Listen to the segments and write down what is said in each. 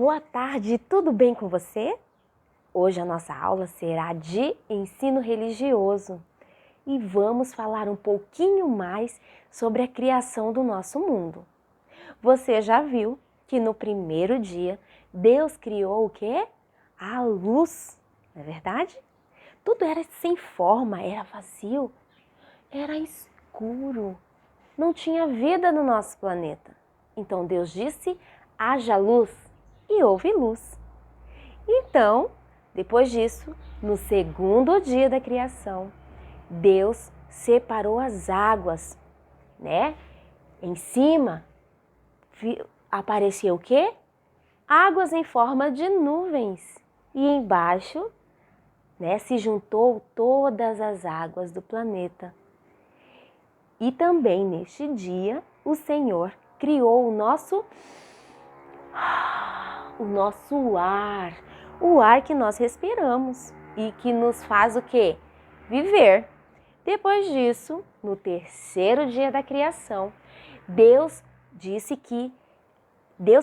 boa tarde, tudo bem com você? Hoje a nossa aula será de ensino religioso e vamos falar um pouquinho mais sobre a criação do nosso mundo. Você já viu que no primeiro dia Deus criou o quê? A luz, não é verdade? Tudo era sem forma, era vazio, era escuro, não tinha vida no nosso planeta. Então Deus disse: haja luz, e houve luz. Então, depois disso, no segundo dia da criação, Deus separou as águas, né? Em cima apareceu o quê? Águas em forma de nuvens. E embaixo, né, se juntou todas as águas do planeta. E também neste dia, o Senhor criou o nosso ar, o ar que nós respiramos e que nos faz o quê? Viver. Depois disso, no terceiro dia da criação, Deus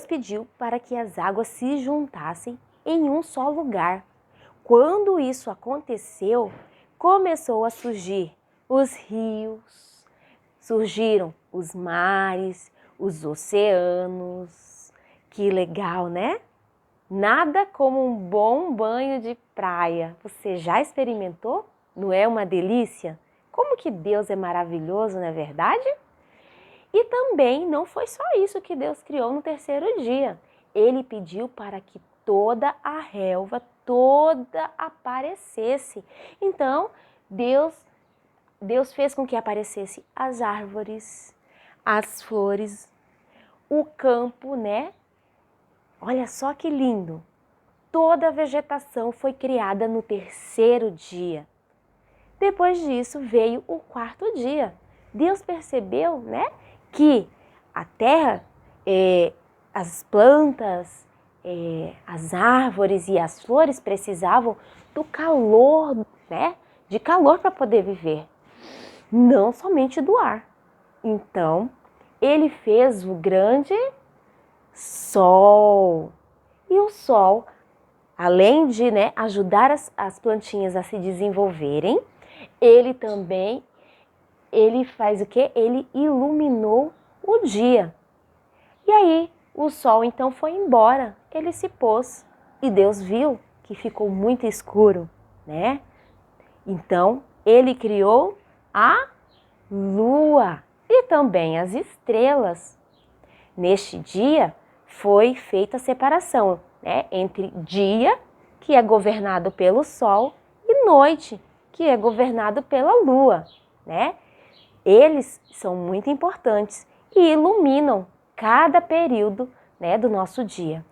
pediu para que as águas se juntassem em um só lugar. Quando isso aconteceu, começou a surgir os rios, surgiram os mares, os oceanos. Que legal, né? Nada como um bom banho de praia. Você já experimentou? Não é uma delícia? Como que Deus é maravilhoso, não é verdade? E também não foi só isso que Deus criou no terceiro dia. Ele pediu para que toda a relva, toda aparecesse. Então, Deus fez com que aparecesse as árvores, as flores, o campo, né? Olha só que lindo! Toda a vegetação foi criada no terceiro dia. Depois disso veio o quarto dia. Deus percebeu, né, que a terra, as plantas, as árvores e as flores precisavam do calor, né, de calor para poder viver, não somente do ar. Então, ele fez o grande sol. E o sol, além de, né, ajudar as plantinhas a se desenvolverem, ele faz o quê? Ele iluminou o dia. E aí o sol então foi embora, ele se pôs e Deus viu que ficou muito escuro, né? Então ele criou a lua e também as estrelas. Neste dia foi feita a separação, né, entre dia, que é governado pelo sol, e noite, que é governado pela lua, né? Eles são muito importantes e iluminam cada período, né, do nosso dia.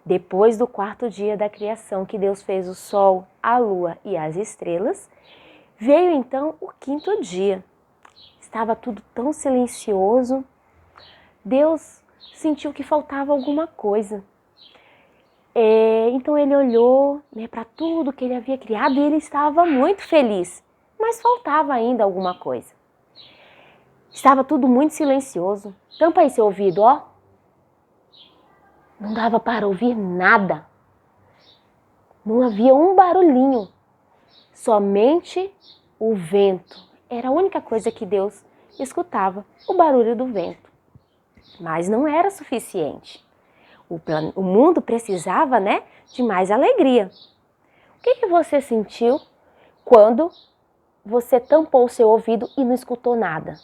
Depois do quarto dia da criação, que Deus fez o sol, a lua e as estrelas, veio então o quinto dia. Estava tudo tão silencioso. Deus sentiu que faltava alguma coisa. Então ele olhou, né, para tudo que ele havia criado e ele estava muito feliz, mas faltava ainda alguma coisa. Estava tudo muito silencioso. Tampa aí seu ouvido, ó. Não dava para ouvir nada. Não havia um barulhinho. Somente o vento. Era a única coisa que Deus escutava, o barulho do vento. Mas não era suficiente. O mundo precisava, né, de mais alegria. O que você sentiu quando você tampou o seu ouvido e não escutou nada?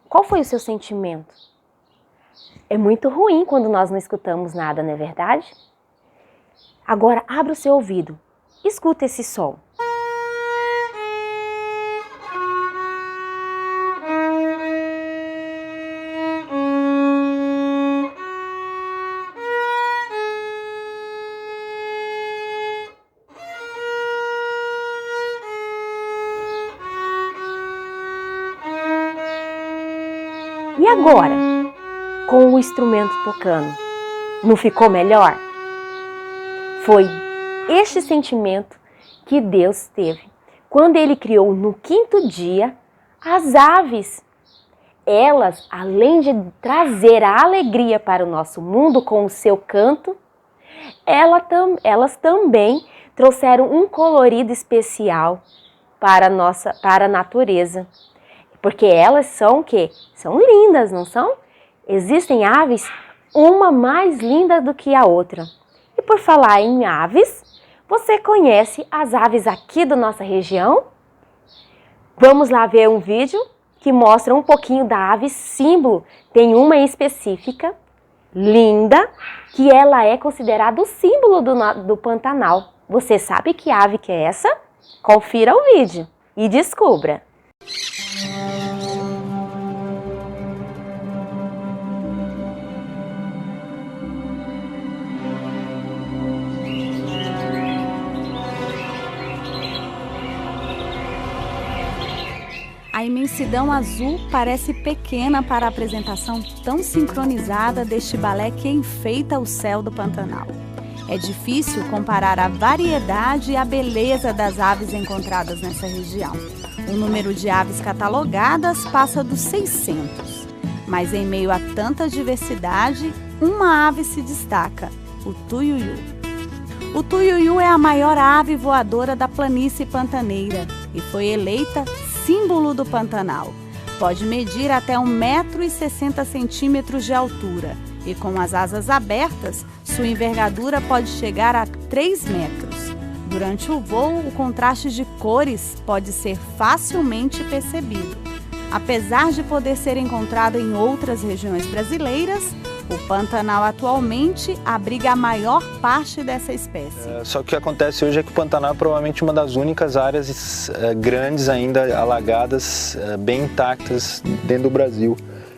Qual foi o seu sentimento? É muito ruim quando nós não escutamos nada, não é verdade? Agora abra o seu ouvido, escuta esse som. E agora, com o instrumento tocando, não ficou melhor? Foi este sentimento que Deus teve quando Ele criou no quinto dia as aves. Elas, além de trazer a alegria para o nosso mundo com o seu canto, elas também trouxeram um colorido especial para a natureza. Porque elas são o quê? São lindas, não são? Existem aves, uma mais linda do que a outra. E por falar em aves, você conhece as aves aqui da nossa região? Vamos lá ver um vídeo que mostra um pouquinho da ave símbolo. Tem uma específica, linda, que ela é considerada o símbolo do Pantanal. Você sabe que ave que é essa? Confira o vídeo e descubra. A imensidão azul parece pequena para a apresentação tão sincronizada deste balé que enfeita o céu do Pantanal. É difícil comparar a variedade e a beleza das aves encontradas nessa região. O número de aves catalogadas passa dos 600. Mas em meio a tanta diversidade, uma ave se destaca, o tuiuiu. O tuiuiu é a maior ave voadora da planície pantaneira e foi eleita símbolo do Pantanal. Pode medir até 1,60 m de altura e com as asas abertas, sua envergadura pode chegar a 3 metros. Durante o voo, o contraste de cores pode ser facilmente percebido. Apesar de poder ser encontrado em outras regiões brasileiras, o Pantanal atualmente abriga a maior parte dessa espécie. Só que o que acontece hoje é que o Pantanal é provavelmente uma das únicas áreas grandes ainda alagadas, bem intactas dentro do Brasil.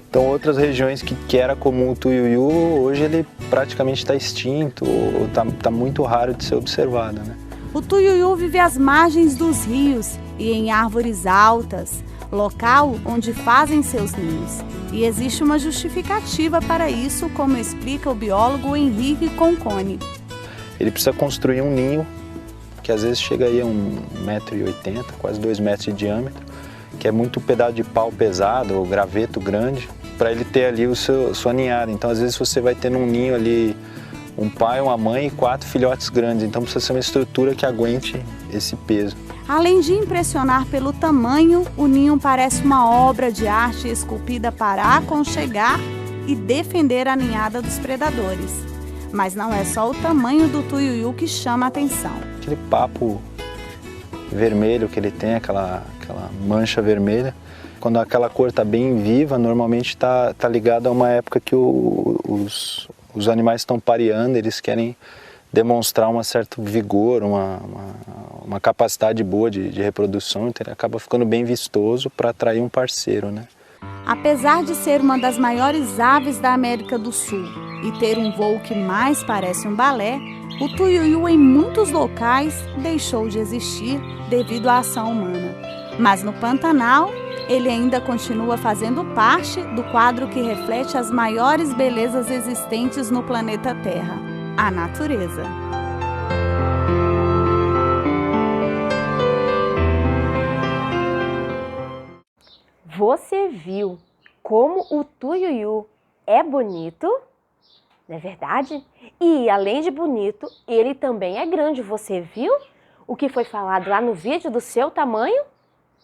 Então outras regiões que era comum o tuiuiu, hoje ele praticamente está extinto, ou está muito raro de ser observado, né? O tuiuiu vive às margens dos rios e em árvores altas, local onde fazem seus ninhos. E existe uma justificativa para isso, como explica o biólogo Henrique Conconi. Ele precisa construir um ninho, que às vezes chega aí a 1,80 m, quase 2 metros de diâmetro, que é muito pedaço de pau pesado, ou graveto grande, para ele ter ali sua ninhada. Então às vezes você vai ter num ninho ali um pai, uma mãe e 4 filhotes grandes, então precisa ser uma estrutura que aguente esse peso. Além de impressionar pelo tamanho, o ninho parece uma obra de arte esculpida para aconchegar e defender a ninhada dos predadores. Mas não é só o tamanho do tuiuiu que chama a atenção. Aquele papo vermelho que ele tem, aquela mancha vermelha, quando aquela cor está bem viva, normalmente está ligado a uma época que os animais estão pareando, eles querem demonstrar um certo vigor, uma capacidade boa de reprodução, então ele acaba ficando bem vistoso para atrair um parceiro, né? Apesar de ser uma das maiores aves da América do Sul e ter um voo que mais parece um balé, o tuiuiu em muitos locais deixou de existir devido à ação humana. Mas no Pantanal, ele ainda continua fazendo parte do quadro que reflete as maiores belezas existentes no planeta Terra, a natureza. Você viu como o tuiuiu é bonito? Não é verdade? E além de bonito, ele também é grande. Você viu o que foi falado lá no vídeo do seu tamanho?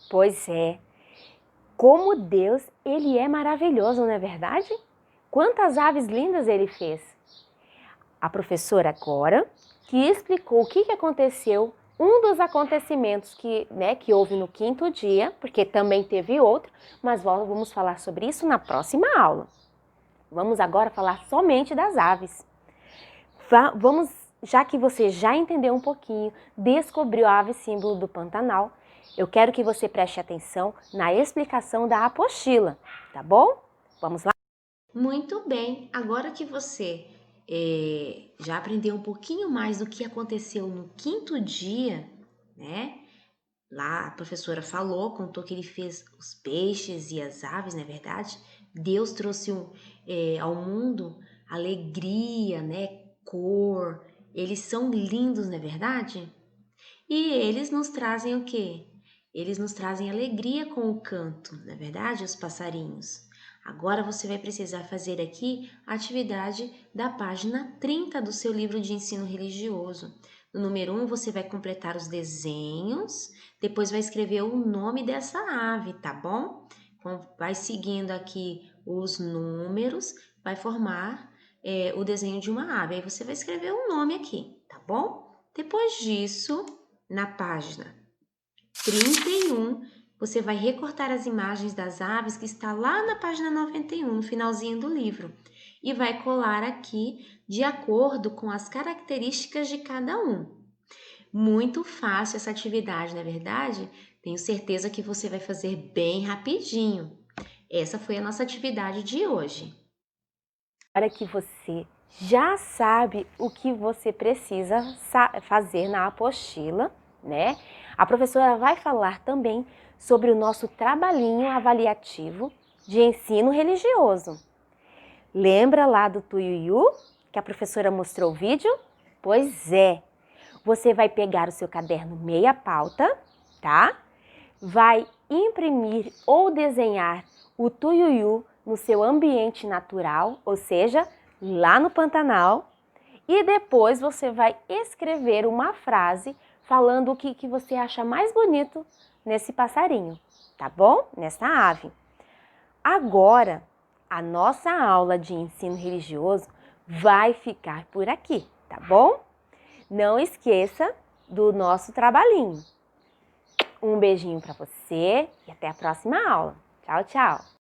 Pois é. Como Deus, ele é maravilhoso, não é verdade? Quantas aves lindas ele fez. A professora agora que explicou o que aconteceu, um dos acontecimentos que houve no 5º dia, porque também teve outro, mas vamos falar sobre isso na próxima aula. Vamos agora falar somente das aves. Vamos, já que você já entendeu um pouquinho, descobriu a ave símbolo do Pantanal, eu quero que você preste atenção na explicação da apostila, tá bom? Vamos lá? Muito bem, agora que você já aprendeu um pouquinho mais do que aconteceu no 5º dia, né? Lá a professora contou que ele fez os peixes e as aves, não é verdade? Deus trouxe ao mundo alegria, né? Cor, eles são lindos, não é verdade? E eles nos trazem o quê? Eles nos trazem alegria com o canto, não é verdade? Os passarinhos. Agora você vai precisar fazer aqui a atividade da página 30 do seu livro de ensino religioso. No número 1, você vai completar os desenhos, depois vai escrever o nome dessa ave, tá bom? Vai seguindo aqui os números, vai formar o desenho de uma ave. Aí você vai escrever o nome aqui, tá bom? Depois disso, na página 31, você vai recortar as imagens das aves que está lá na página 91, no finalzinho do livro, e vai colar aqui de acordo com as características de cada um. Muito fácil essa atividade, não é verdade? Tenho certeza que você vai fazer bem rapidinho. Essa foi a nossa atividade de hoje. Agora que você já sabe o que você precisa fazer na apostila, né? A professora vai falar também sobre o nosso trabalhinho avaliativo de ensino religioso. Lembra lá do Tuiuiu que a professora mostrou o vídeo? Pois é! Você vai pegar o seu caderno meia pauta, tá? Vai imprimir ou desenhar o Tuiuiu no seu ambiente natural, ou seja, lá no Pantanal, e depois você vai escrever uma frase falando o que você acha mais bonito nesse passarinho, tá bom? Nessa ave. Agora, a nossa aula de ensino religioso vai ficar por aqui, tá bom? Não esqueça do nosso trabalhinho. Um beijinho para você e até a próxima aula. Tchau, tchau!